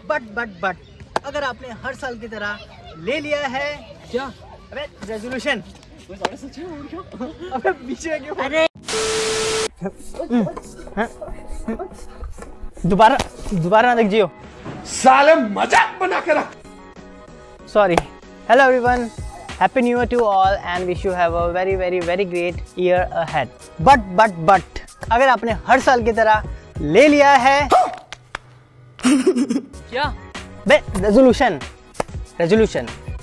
But अगर आपने हर साल की तरह ले लिया है क्या अबे रेजोल्यूशन अबे पीछे क्यों अरे दोबारा ना देख जियो साले मजाक बना के रख। Sorry. Hello everyone. Happy New Year to all and wish you have a very great year ahead. But अगर आपने हर साल की तरह ले लिया है क्या बे रेजोल्यूशन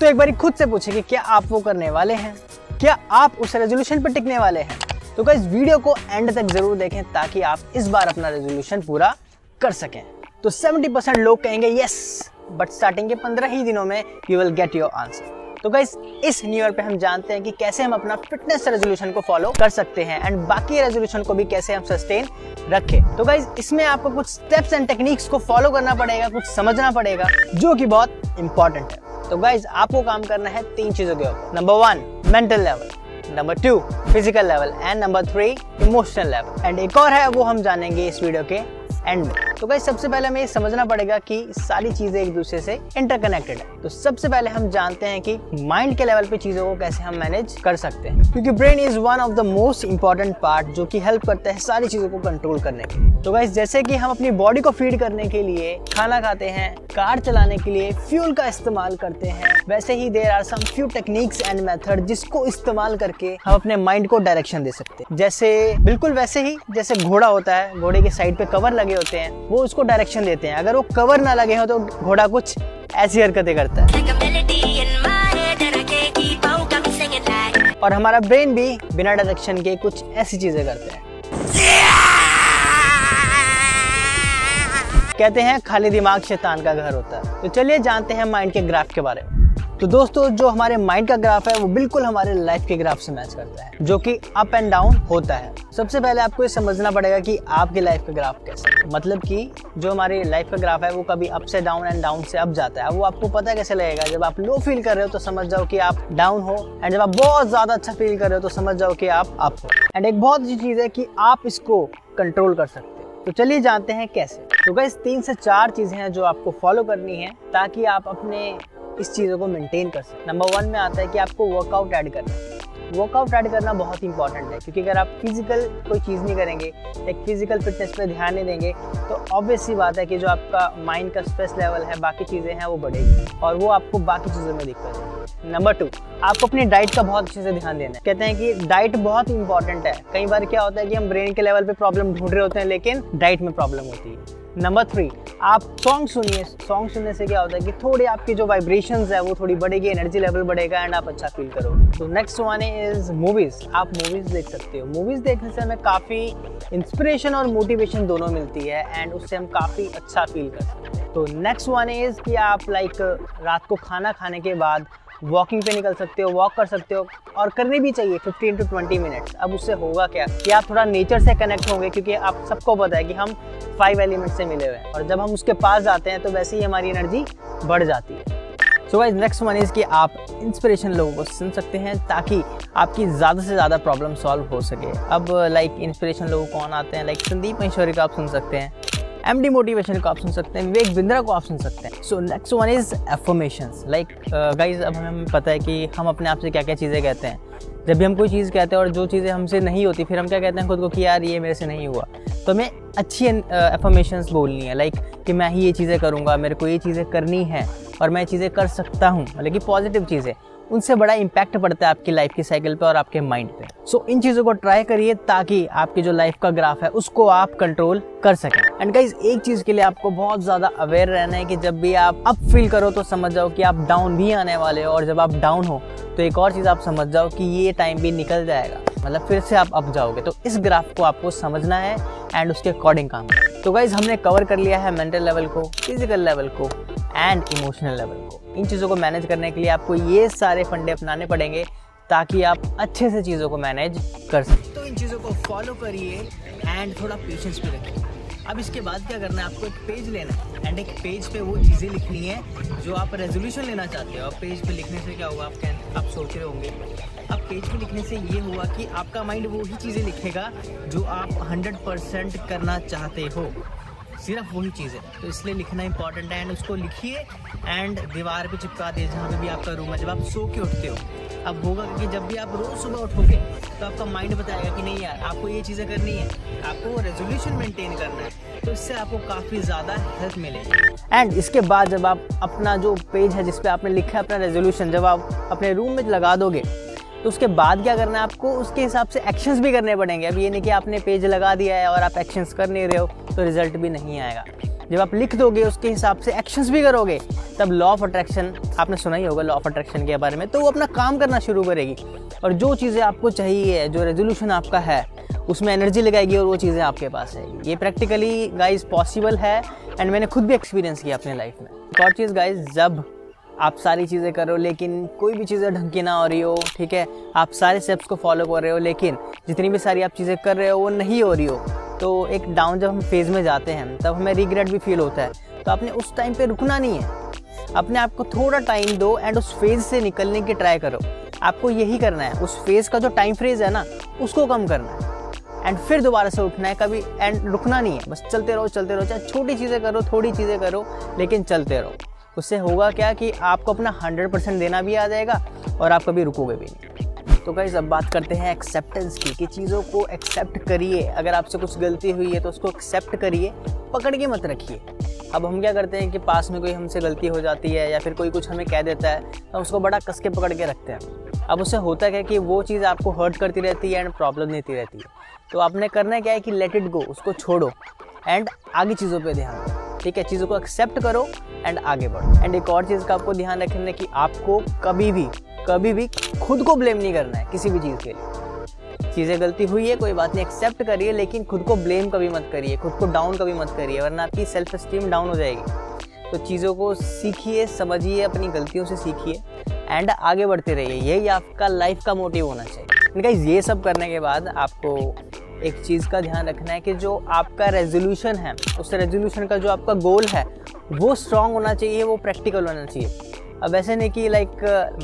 तो एक बार खुद से पूछे कि क्या आप वो करने वाले हैं, क्या आप उस रेजोल्यूशन पर टिकने वाले हैं। तो गाइस वीडियो को एंड तक जरूर देखें ताकि आप इस बार अपना रेजोल्यूशन पूरा कर सकें। तो 70% लोग कहेंगे यस, बट स्टार्टिंग के 15 ही दिनों में you will get your answer. तो गाइस इस न्यू ईयर पे हम जानते हैं कि कैसे हम अपना फिटनेस रेजोल्यूशन को फॉलो कर सकते हैं एंड बाकी रेजोल्यूशन को भी कैसे हम सस्टेन रखें। तो गाइस इसमें आपको कुछ स्टेप्स एंड टेक्निक्स को फॉलो करना पड़ेगा, कुछ समझना पड़ेगा जो कि बहुत इंपॉर्टेंट है। तो गाइस आपको काम करना है 3 चीजों के ऊपर। Number 1 mental level, number 2 physical level and number 3 emotional level. And एक और है वो हम जानेंगे इस वीडियो के एंड में। तो गाइस सबसे पहले हमें समझना पड़ेगा कि सारी चीजें एक दूसरे से इंटरकनेक्टेड है। तो सबसे पहले हम जानते हैं कि माइंड के लेवल पे चीजों को कैसे हम मैनेज कर सकते हैं, क्योंकि brain is one of the most important part जो कि हेल्प करता है सारी चीजों को कंट्रोल करने के। तो गाइस जैसे कि हम अपनी बॉडी को फीड करने के लिए खाना खाते हैं, कार चलाने के लिए फ्यूल का इस्तेमाल करते हैं, वैसे ही there are some few techniques and method जिसको इस्तेमाल करके हम अपने माइंड को डायरेक्शन दे सकते हैं। जैसे बिल्कुल वैसे ही जैसे घोड़ा होता है, घोड़े के साइड पे कवर लगे होते हैं, वो उसको डायरेक्शन देते हैं। अगर वो कवर ना लगे हो तो घोड़ा कुछ ऐसी हरकतें करता है। और हमारा ब्रेन भी बिना डायरेक्शन के कुछ ऐसी चीजें करते हैं। कहते हैं खाली दिमाग शैतान का घर होता है। तो चलिए जानते हैं माइंड के ग्राफ के बारे में। तो दोस्तों जो हमारे माइंड का ग्राफ है वो बिल्कुल हमारे लाइफ के ग्राफ से मैच करता है, जो कि अप एंड डाउन होता है। सबसे पहले आपको ये समझना पड़ेगा कि आपके लाइफ का ग्राफ कैसा है, मतलब कि जो हमारी लाइफ का ग्राफ है वो कभी अप से डाउन एंड डाउन से अप जाता है। वो आपको पता कैसे लगेगा, जब आप लो फील कर रहे हो तो समझ जाओ कि आप डाउन हो, एंड जब आप बहुत ज्यादा अच्छा फील कर रहे हो तो समझ जाओ कि आप अप हो। एंड एक बहुत अच्छी चीज है कि आप इसको कंट्रोल कर सकते हैं। तो चलिए जानते हैं कैसे। तो गाइस 3 से 4 चीजें हैं जो आपको फॉलो करनी है ताकि आप अपने इस चीज़ों को मेंटेन कर सकते। नंबर 1 में आता है कि आपको वर्कआउट ऐड करना है। वर्कआउट ऐड करना बहुत इंपॉर्टेंट है, क्योंकि अगर आप फिजिकल कोई चीज़ नहीं करेंगे, एक फिजिकल फिटनेस पे ध्यान नहीं देंगे तो ऑब्वियस सी बात है कि जो आपका माइंड का स्ट्रेस लेवल है, बाकी चीज़ें हैं वो बढ़ेगी और वो आपको बाकी चीज़ों में दिक्कत है। नंबर 2 आपको अपनी डाइट का बहुत अच्छे से ध्यान देना है। कहते हैं कि डाइट बहुत इंपॉर्टेंट है। कई बार क्या होता है कि हम ब्रेन के लेवल पे प्रॉब्लम ढूंढ रहे होते हैं लेकिन डाइट में प्रॉब्लम होती है। नंबर 3 आप सॉन्ग सुनिए। सॉन्ग सुनने से क्या होता है कि थोड़ी आपकी जो वाइब्रेशंस है वो थोड़ी बढ़ेगी, एनर्जी लेवल बढ़ेगा एंड आप अच्छा फील करोगे। तो नेक्स्ट वन इज मूवीज। आप मूवीज देख सकते हो। मूवीज देखने से हमें काफ़ी इंस्पिरेशन और मोटिवेशन दोनों मिलती है एंड उससे हम काफ़ी अच्छा फील कर सकते हैं। तो नेक्स्ट वन इज कि आप रात को खाना खाने के बाद वॉकिंग पे निकल सकते हो, वॉक कर सकते हो और करनी भी चाहिए 15 to 20 मिनट्स। अब उससे होगा क्या कि आप थोड़ा नेचर से कनेक्ट होंगे, क्योंकि आप सबको पता है कि हम 5 एलिमेंट से मिले हुए हैं और जब हम उसके पास जाते हैं तो वैसे ही हमारी एनर्जी बढ़ जाती है। So guys next one is कि आप इंस्पिरेशन लोगों को सुन सकते हैं ताकि आपकी ज़्यादा से ज़्यादा प्रॉब्लम सॉल्व हो सके। अब इंस्पिरेशन लोग कौन आते हैं, संदीप महेश्वरी का आप सुन सकते हैं, MD मोटिवेशन को आप सुन सकते हैं, विवेक बिंद्रा को आप सुन सकते हैं। So next one is affirmations. Guys अब हमें पता है कि हम अपने आप से क्या क्या चीज़ें कहते हैं। जब भी हम कोई चीज़ कहते हैं और जो चीज़ें हमसे नहीं होती फिर हम क्या कहते हैं खुद को कि यार ये मेरे से नहीं हुआ। तो हमें अच्छी एफर्मेशंस बोलनी है, कि मैं ही ये चीज़ें करूँगा, मेरे को ये चीज़ें करनी है और मैं चीज़ें कर सकता हूँ, कि पॉजिटिव चीज़ें। उनसे बड़ा इम्पैक्ट पड़ता है आपकी लाइफ की साइकिल पे और आपके माइंड पे। सो इन चीज़ों को ट्राई करिए ताकि आपकी जो लाइफ का ग्राफ है उसको आप कंट्रोल कर सकें। एंड गाइज एक चीज़ के लिए आपको बहुत ज़्यादा अवेयर रहना है कि जब भी आप अप फील करो तो समझ जाओ कि आप डाउन भी आने वाले हो, और जब आप डाउन हो तो एक और चीज़ आप समझ जाओ कि ये टाइम भी निकल जाएगा, मतलब फिर से आप अप जाओगे। तो इस ग्राफ को आपको समझना है एंड उसके अकॉर्डिंग काम करना है। तो गाइज हमने कवर कर लिया है मेंटल लेवल को, फिजिकल लेवल को एंड इमोशनल लेवल को। इन चीज़ों को मैनेज करने के लिए आपको ये सारे फंडे अपनाने पड़ेंगे ताकि आप अच्छे से चीज़ों को मैनेज कर सकें। तो इन चीज़ों को फॉलो करिए एंड थोड़ा पेशेंस भी रखिए। अब इसके बाद क्या करना है, आपको एक पेज लेना है एंड एक पेज पे वो चीज़ें लिखनी है जो आप रेजोल्यूशन लेना चाहते हो। अब पेज पे लिखने से क्या होगा, आप सोच रहे होंगे, अब पेज पे लिखने से ये हुआ कि आपका माइंड वो ही चीज़ें लिखेगा जो आप 100% करना चाहते हो। सिर्फ वही चीज़ है, तो इसलिए लिखना इंपॉर्टेंट है। एंड उसको लिखिए एंड दीवार पे चिपका दिए जहाँ पे भी आपका रूम है। जब आप सो के उठते हो अब होगा कि जब भी आप रोज़ सुबह उठोगे तो आपका माइंड बताएगा कि नहीं यार आपको ये चीज़ें करनी है, आपको रेजोल्यूशन मेंटेन करना है, तो इससे आपको काफ़ी ज़्यादा हेल्प मिलेगी। एंड इसके बाद जब आप अपना जो पेज है जिस पे आपने लिखा है अपना रेजोल्यूशन, जब आप अपने रूम में लगा दोगे तो उसके बाद क्या करना है आपको, उसके हिसाब से एक्शंस भी करने पड़ेंगे। अब ये नहीं कि आपने पेज लगा दिया है और आप एक्शंस कर नहीं रहे हो तो रिजल्ट भी नहीं आएगा। जब आप लिख दोगे उसके हिसाब से एक्शंस भी करोगे तब लॉ ऑफ अट्रैक्शन, आपने सुना ही होगा लॉ ऑफ अट्रैक्शन के बारे में, तो वो अपना काम करना शुरू करेगी और जो चीज़ें आपको चाहिए, जो रेजोल्यूशन आपका है उसमें एनर्जी लगाएगी और वो चीज़ें आपके पास आएगी। ये प्रैक्टिकली गाइज पॉसिबल है एंड मैंने खुद भी एक्सपीरियंस किया अपने लाइफ में। एक और चीज़ गाइज, जब आप सारी चीज़ें कर रहे हो लेकिन कोई भी चीज़ें ढंग की ना हो रही हो, ठीक है, आप सारे स्टेप्स को फॉलो कर रहे हो लेकिन जितनी भी सारी आप चीज़ें कर रहे हो वो नहीं हो रही हो, तो एक डाउन जब हम फेज़ में जाते हैं तब हमें रिग्रेट भी फील होता है। तो आपने उस टाइम पे रुकना नहीं है, अपने आप को थोड़ा टाइम दो एंड उस फेज़ से निकलने की ट्राई करो। आपको यही करना है, उस फेज़ का जो टाइम फ्रेज है ना उसको कम करना है एंड फिर दोबारा से उठना है कभी, एंड रुकना नहीं है, बस चलते रहो, चाहे छोटी चीज़ें करो, थोड़ी चीज़ें करो, लेकिन चलते रहो। उससे होगा क्या कि आपको अपना 100% देना भी आ जाएगा और आप कभी रुकोगे भी नहीं। तो गाइस अब बात करते हैं एक्सेप्टेंस की, कि चीज़ों को एक्सेप्ट करिए। अगर आपसे कुछ गलती हुई है तो उसको एक्सेप्ट करिए, पकड़ के मत रखिए। अब हम क्या करते हैं कि पास में कोई हमसे गलती हो जाती है या फिर कोई कुछ हमें कह देता है तो उसको बड़ा कस के पकड़ के रखते हैं। अब उससे होता क्या कि वो चीज़ आपको हर्ट करती रहती है एंड प्रॉब्लम देती रहती है। तो आपने करना क्या है कि लेट इट गो, उसको छोड़ो एंड आगे चीज़ों पे ध्यान दो, ठीक है, चीज़ों को एक्सेप्ट करो एंड आगे बढ़ो। एंड एक और चीज़ का आपको ध्यान रखना है कि आपको कभी भी खुद को ब्लेम नहीं करना है किसी भी चीज़ के लिए। चीज़ें गलती हुई है कोई बात नहीं, एक्सेप्ट करिए, लेकिन खुद को ब्लेम कभी मत करिए, खुद को डाउन कभी मत करिए, वरना आपकी सेल्फ एस्टीम डाउन हो जाएगी। तो चीज़ों को सीखिए, समझिए, अपनी गलतियों से सीखिए एंड आगे बढ़ते रहिए। यही आपका लाइफ का मोटिव होना चाहिए। गाइस ये सब करने के बाद आपको एक चीज़ का ध्यान रखना है कि जो आपका रेजोल्यूशन है, उस रेजोल्यूशन का जो आपका गोल है वो स्ट्रांग होना चाहिए, वो प्रैक्टिकल होना चाहिए। अब ऐसे नहीं कि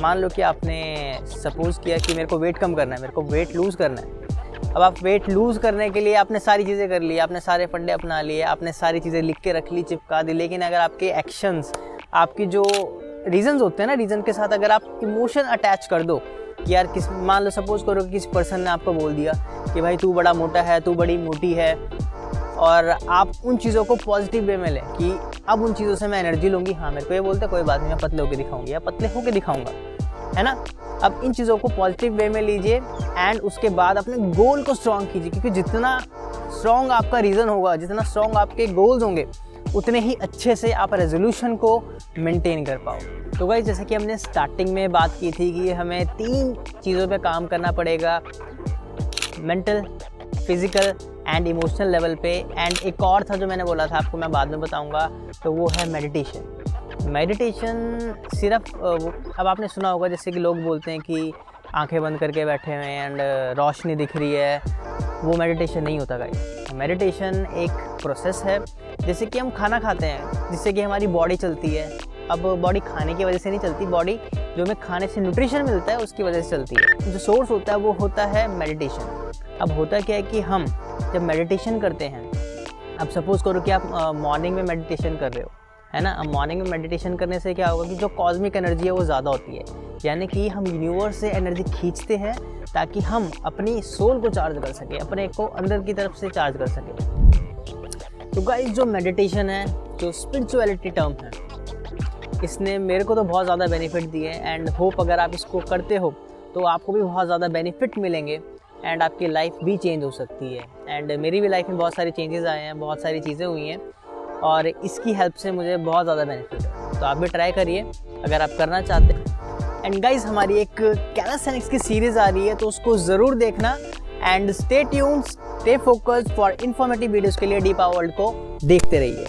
मान लो कि आपने सपोज़ किया कि मेरे को वेट कम करना है, मेरे को वेट लूज़ करना है। अब आप वेट लूज़ करने के लिए आपने सारी चीज़ें कर ली, आपने सारे फंडे अपना लिए, आपने सारी चीज़ें लिख के रख ली, चिपका दी, लेकिन अगर आपके एक्शंस, आपकी जो रीजंस होते हैं ना, रीज़न के साथ अगर आप इमोशन अटैच कर दो कि यार मान लो सपोज़ करो कि किसी पर्सन ने आपको बोल दिया कि भाई तू बड़ा मोटा है, तू बड़ी मोटी है, और आप उन चीज़ों को पॉजिटिव वे में लें कि अब उन चीज़ों से मैं एनर्जी लूँगी। हाँ, मेरे को ये बोलते कोई बात नहीं, मैं पतले होकर दिखाऊंगी या पतले होकर दिखाऊंगा, है ना। अब इन चीज़ों को पॉजिटिव वे में लीजिए एंड उसके बाद अपने गोल को स्ट्रॉन्ग कीजिए, क्योंकि जितना स्ट्रॉन्ग आपका रीज़न होगा, जितना स्ट्रॉन्ग आपके गोल्स होंगे, उतने ही अच्छे से आप रेजोल्यूशन को मेंटेन कर पाओ। तो गाइस जैसे कि हमने स्टार्टिंग में बात की थी कि हमें 3 चीज़ों पे काम करना पड़ेगा, mental, physical and emotional level पे। एंड एक और था जो मैंने बोला था आपको, मैं बाद में बताऊंगा, तो वो है मेडिटेशन। मेडिटेशन सिर्फ अब आपने सुना होगा जैसे कि लोग बोलते हैं कि आंखें बंद करके बैठे हुए हैं एंड रोशनी दिख रही है, वो मेडिटेशन नहीं होता गाइस। मेडिटेशन एक प्रोसेस है, जैसे कि हम खाना खाते हैं जिससे कि हमारी बॉडी चलती है। अब बॉडी खाने की वजह से नहीं चलती, बॉडी जो हमें खाने से न्यूट्रिशन मिलता है उसकी वजह से चलती है। जो सोर्स होता है वो होता है मेडिटेशन। अब होता क्या है कि हम जब मेडिटेशन करते हैं, अब सपोज़ करो कि आप मॉर्निंग में मेडिटेशन कर रहे हो, है ना। अब मॉर्निंग में मेडिटेशन करने से क्या होगा कि जो कॉस्मिक एनर्जी है वो ज़्यादा होती है, यानी कि हम यूनिवर्स से एनर्जी खींचते हैं ताकि हम अपनी सोल को चार्ज कर सकें, अपने को अंदर की तरफ से चार्ज कर सकें। तो गाइस जो मेडिटेशन है, जो स्पिरिचुअलिटी टर्म है, इसने मेरे को तो बहुत ज़्यादा बेनिफिट दिए एंड होप अगर आप इसको करते हो तो आपको भी बहुत ज़्यादा बेनिफिट मिलेंगे एंड आपकी लाइफ भी चेंज हो सकती है। एंड मेरी भी लाइफ में बहुत सारी चेंजेस आए हैं, बहुत सारी चीज़ें हुई हैं और इसकी हेल्प से मुझे बहुत ज़्यादा बेनिफिट है। तो आप भी ट्राई करिए अगर आप करना चाहते हैं। एंड गाइस हमारी एक कैलास्थेनिक्स की सीरीज़ आ रही है, तो उसको ज़रूर देखना and stay tuned, stay focused for informative videos के लिए डी पावर वर्ल्ड को देखते रहिए।